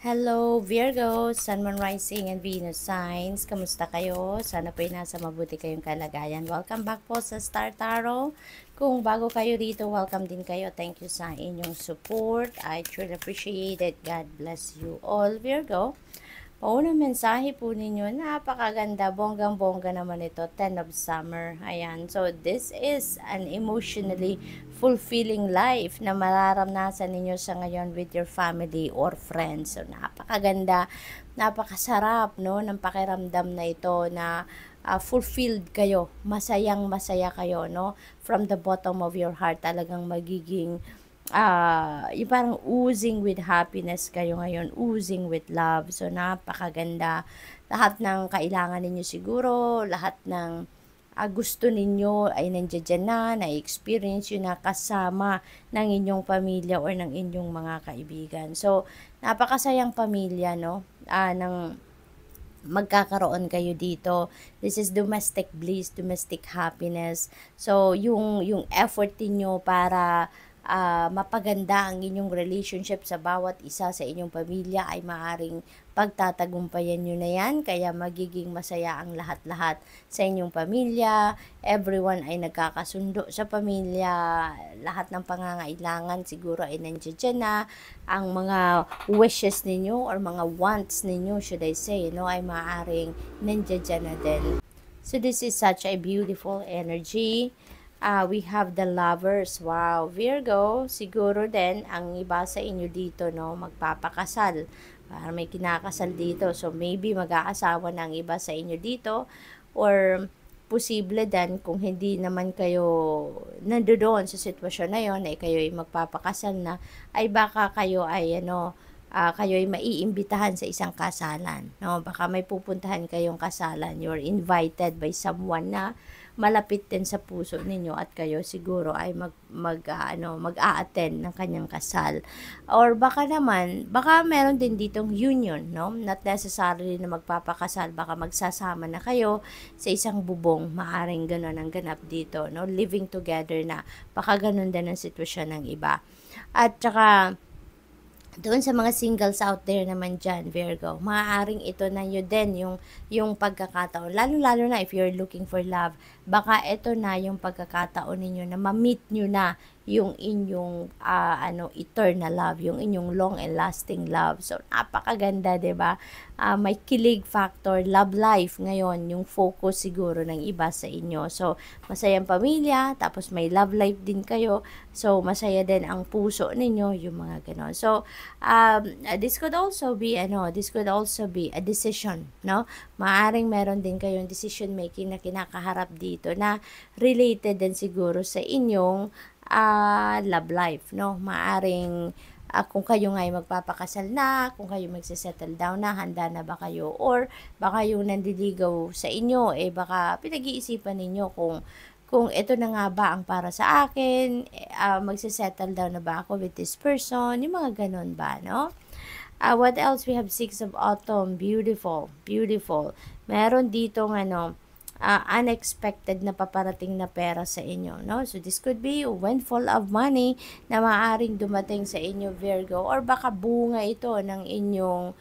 Hello Virgo, Sun, Moon, Rising, and Venus signs. Kamusta kayo? Sana po'y nasa mabuti kayong kalagayan. Welcome back po sa Star Tarot. Kung bago kayo dito, welcome din kayo. Thank you sa inyong support. I truly appreciate it. God bless you all, Virgo. Paunang mensahe po ninyo, napakaganda, bonggang-bongga naman ito, 10 of Summer. Ayan, so this is an emotionally fulfilling life na mararamnasan ninyo sa ngayon with your family or friends. So napakaganda, napakasarap no, ng pakiramdam na ito na fulfilled kayo, masayang masaya kayo, no? From the bottom of your heart, talagang magiging yung parang oozing with happiness kayo ngayon, oozing with love. So, napakaganda. Lahat ng kailangan ninyo siguro, lahat ng gusto ninyo ay nandiyan na, na-experience yun na kasama ng inyong pamilya or ng inyong mga kaibigan. So, napakasayang pamilya, no? Ng magkakaroon kayo dito. This is domestic bliss, domestic happiness. So, yung effort niyo para mapaganda ang inyong relationship sa bawat isa sa inyong pamilya ay maaring pagtatagumpayan nyo na yan. Kaya magiging masaya ang lahat-lahat sa inyong pamilya. Everyone ay nagkakasundo sa pamilya. Lahat ng pangangailangan siguro ay nandiyan na. Ang mga wishes ninyo or mga wants ninyo, should I say, no, ay maaring nandiyan na din. So this is such a beautiful energy. We have the lovers. Wow, Virgo, siguro din ang iba sa inyo dito, no, magpapakasal. Para may kinakasal dito. So maybe mag-aasawa na ang iba sa inyo dito or posible din kung hindi naman kayo nandoon sa sitwasyon na yon ay kayo ay magpapakasal na, ay baka kayo ay kayo ay maiimbitahan sa isang kasalan, no? Baka may pupuntahan kayong kasalan, you're invited by someone na malapit din sa puso ninyo at kayo siguro ay mag-a-attend ng kanyang kasal. Or baka naman, baka meron din ditong union, no? Not necessarily na magpapakasal, baka magsasama na kayo sa isang bubong, maaring gano'n ang ganap dito, no? Living together na, baka gano'n din ang sitwasyon ng iba. At saka, doon sa mga singles out there naman dyan, Virgo, maaaring ito na yun din, yung pagkakataon. Lalo-lalo na if you're looking for love, baka ito na yung pagkakataon ninyo na ma-meet nyo na yung inyong eternal love, yung inyong long and lasting love. So, napakaganda, 'di ba? May kilig factor, love life ngayon, yung focus siguro ng iba sa inyo. So, masayang pamilya, tapos may love life din kayo. So, masaya din ang puso ninyo, yung mga ganon. So, this could also be a decision, no? Maaring meron din kayong decision making na kinakaharap dito na related din siguro sa inyong love life, no? Maaring kung kayo nga ay magpapakasal na, kung kayo magsisettle down na, handa na ba kayo? Or baka yung nandiligaw sa inyo, baka pinag-iisipan ninyo kung ito na nga ba ang para sa akin, magsisettle down na ba ako with this person, yung mga ganun ba, no? What else? We have Six of Autumn. Beautiful. Beautiful. Meron dito unexpected na paparating na pera sa inyo, no? So, this could be a windfall of money na maaaring dumating sa inyo, Virgo, or baka bunga ito ng inyong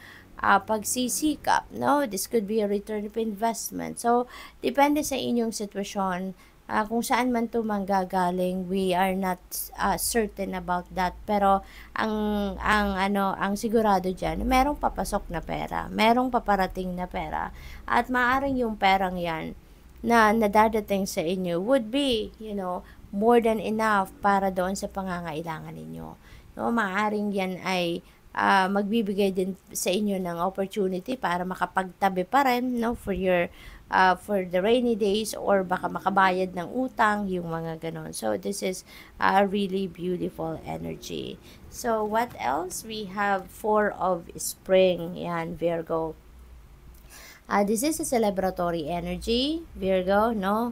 pagsisikap, no? This could be a return of investment. So, depende sa inyong sitwasyon. Kung saan man ito manggagaling, we are not certain about that. Pero ang sigurado diyan, merong papasok na pera, merong paparating na pera, at maaring yung perang 'yan na nadadating sa inyo would be, more than enough para doon sa pangangailangan ninyo. No, maaring 'yan ay magbibigay din sa inyo ng opportunity para makapagtabi pa rin, no, for the rainy days, or baka makabayad ng utang, yung mga ganon. So, this is a really beautiful energy. So, what else? We have Four of Spring. Yan, Virgo. This is a celebratory energy, Virgo, no?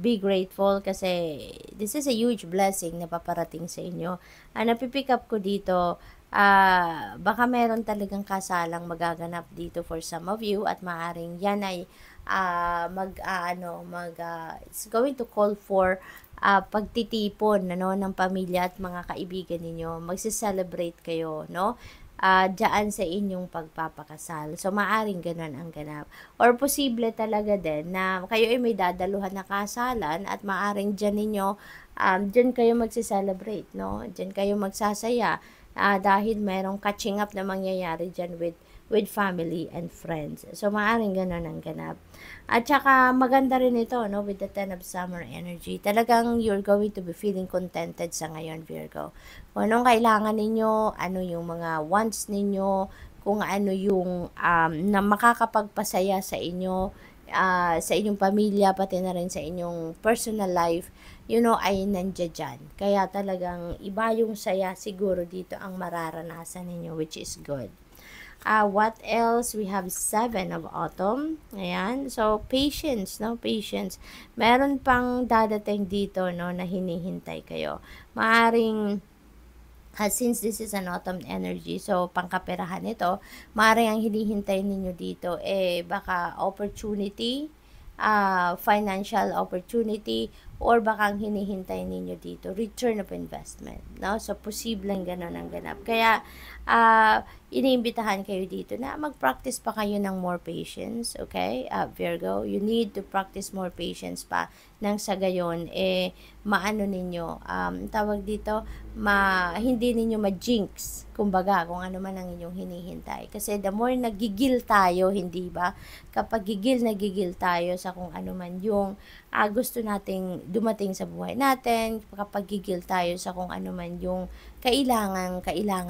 Be grateful kasi this is a huge blessing na paparating sa inyo. Napipick up ko dito, baka meron talagang kasalang magaganap dito for some of you, at maaring yan ay it's going to call for pagtitipon ng pamilya at mga kaibigan ninyo. Magse-celebrate kayo, no? dyan sa inyong pagpapakasal. So, maaring ganun ang ganap. Or posible talaga din na kayo ay may dadaluhan na kasalan at maaring dyan ninyo, dyan kayo magse-celebrate, no? Dyan kayo magsasaya dahil merong catching up na mangyayari dyan with family and friends. So, maaring ganun ang ganap. At saka, maganda rin ito, no, with the 10 of summer energy. Talagang you're going to be feeling contented sa ngayon, Virgo. Kung anong kailangan ninyo, ano yung mga wants ninyo, kung ano yung na makakapagpasaya sa inyo, sa inyong pamilya, pati na rin sa inyong personal life, ay nandiyan dyan. Kaya talagang iba yung saya siguro dito ang mararanasan ninyo, which is good. What else? We have 7 of autumn. Ayan. So, patience, no? Patience. Meron pang dadating dito, no, na hinihintay kayo. Maaring, since this is an autumn energy, so pangkaperahan ito, maaring ang hinihintay ninyo dito, baka opportunity, financial opportunity, or baka ang hinihintay ninyo dito, return of investment, no? So, posibleng ganun ang ganap. Kaya, iniimbitahan kayo dito na mag-practice pa kayo ng more patience, okay? Virgo, you need to practice more patience pa nang sa gayon, maano ninyo, tawag dito, hindi ninyo ma-jinx, kumbaga, kung ano man ang inyong hinihintay. Kasi the more nagigil tayo, hindi ba? Kapag gigil tayo sa kung ano man yung gusto nating dumating sa buhay natin, kapag gigil tayo sa kung ano man yung kailangan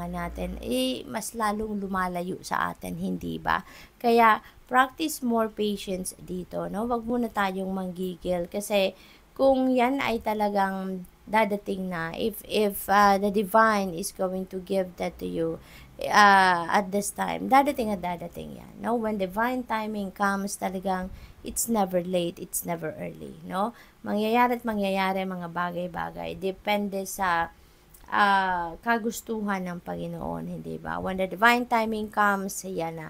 natin, mas lalong lumalayo sa atin, hindi ba? Kaya, practice more patience dito, no? Wag muna tayong manggigil kasi kung yan ay talagang dadating na, if the divine is going to give that to you at this time, dadating yan, no? When divine timing comes, talagang it's never late, it's never early, no? Mangyayari mga bagay-bagay, depende sa kagustuhan ng Panginoon, hindi ba? When the divine timing comes, yan na,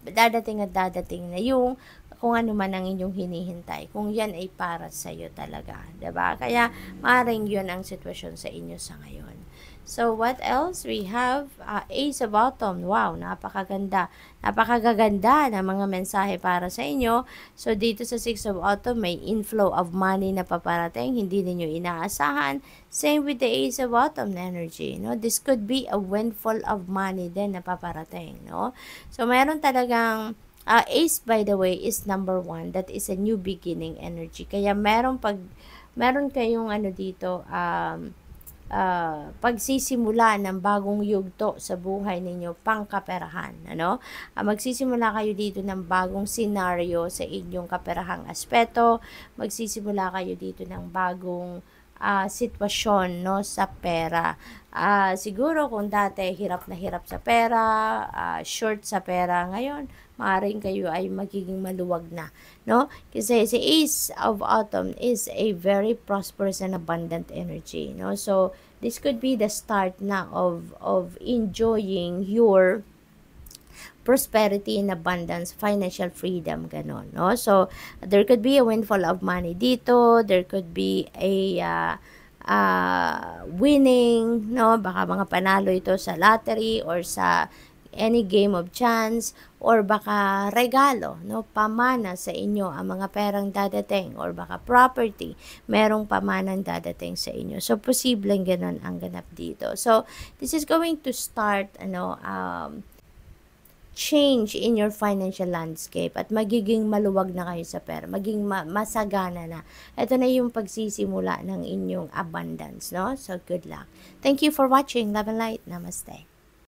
dadating na yung kung ano man ang inyong hinihintay, kung yan ay para sa iyo talaga, diba? Kaya, maaaring yun ang sitwasyon sa inyo sa ngayon. So, what else? We have Ace of Autumn. Wow, napakaganda ng mga mensahe para sa inyo. So, dito sa 6 of Autumn, may inflow of money na paparating, hindi ninyo inaasahan. Same with the Ace of Autumn energy, no? This could be a windfall of money din na paparating, no? So, meron talagang Ace, by the way, is number 1. That is a new beginning energy. Kaya meron kayong dito, pagsisimula ng bagong yugto sa buhay ninyo, pangkaperahan, ano? Magsisimula kayo dito ng bagong senaryo sa inyong kaperahang aspeto, magsisimula kayo dito ng bagong sitwasyon, no, sa pera. Siguro kung dati hirap na hirap sa pera, short sa pera, ngayon maaaring kayo ay magiging maluwag na, no? Kasi si Ace of Autumn is a very prosperous and abundant energy, no? So this could be the start na of enjoying your prosperity and abundance, financial freedom, ganon, no? So, there could be a windfall of money dito, there could be a winning, no? Baka mga panalo ito sa lottery or sa any game of chance, or baka regalo, no? Pamana sa inyo ang mga perang dadating, or baka property, merong pamanang dadating sa inyo. So, posibleng ganon ang ganap dito. So, this is going to start, change in your financial landscape at magiging maluwag na kayo sa pera, maging masagana na. Ito na yung pagsisimula ng inyong abundance, no? So, good luck. Thank you for watching. Love and light. Namaste.